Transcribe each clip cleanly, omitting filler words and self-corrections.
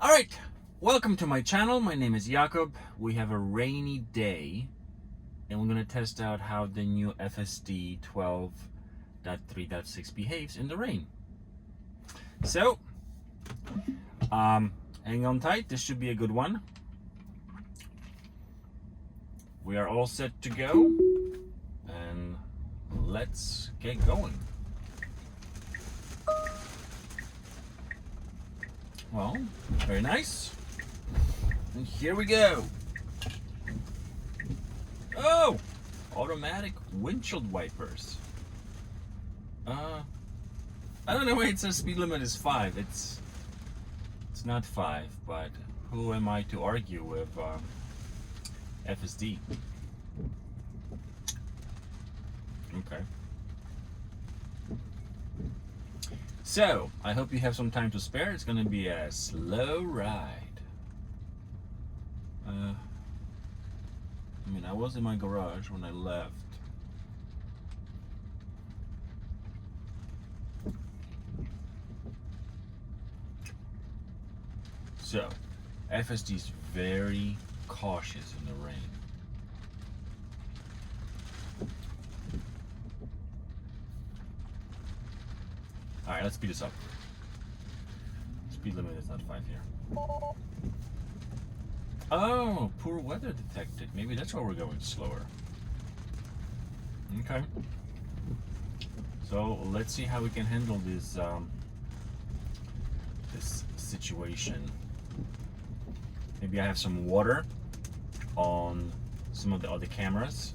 Alright, welcome to my channel. My name is Jakob. We have a rainy day and we're going to test out how the new FSD 12.3.6 behaves in the rain. So, hang on tight, this should be a good one. We are all set to go and let's get going. Well, very nice. And here we go. Oh, automatic windshield wipers. I don't know why it says speed limit is 5. It's not 5, but who am I to argue with FSD? Okay. So, I hope you have some time to spare. It's gonna be a slow ride. I was in my garage when I left. So, FSD is very cautious in the rain. Alright, let's speed this up. Speed limit is not 5 here. Oh, poor weather detected. Maybe that's why we're going slower. Okay. So let's see how we can handle this this situation. Maybe I have some water on some of the other cameras,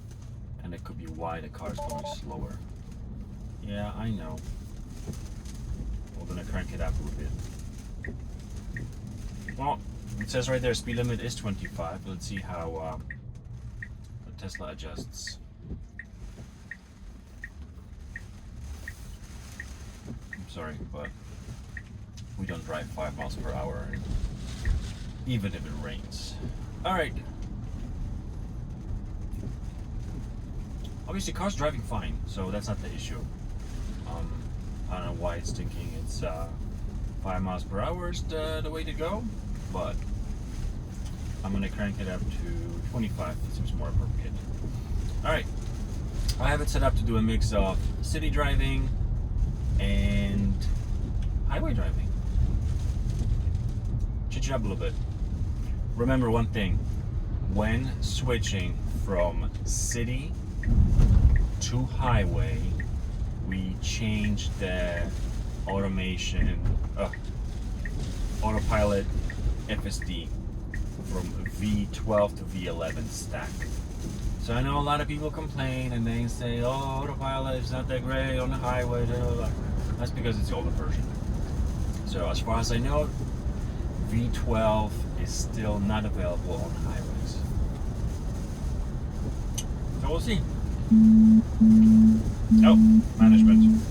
and that could be why the car is going slower. Yeah, I know. We're gonna crank it up a little bit. Well, it says right there speed limit is 25. Let's see how the Tesla adjusts. I'm sorry, but we don't drive 5 miles per hour, even if it rains. Alright. Obviously, the car's driving fine, so that's not the issue. I don't know why it's thinking it's 5 miles per hour is the way to go, but I'm gonna crank it up to 25. It seems more appropriate. Alright, I have it set up to do a mix of city driving and highway driving. Change it up a little bit. Remember one thing, when switching from city to highway, we changed the automation, autopilot FSD from V12 to V11 stack. So I know a lot of people complain and they say, oh, autopilot is not that great on the highway. Blah, blah, blah. That's because it's the older version. So as far as I know, V12 is still not available on highways. So we'll see. Oh, management.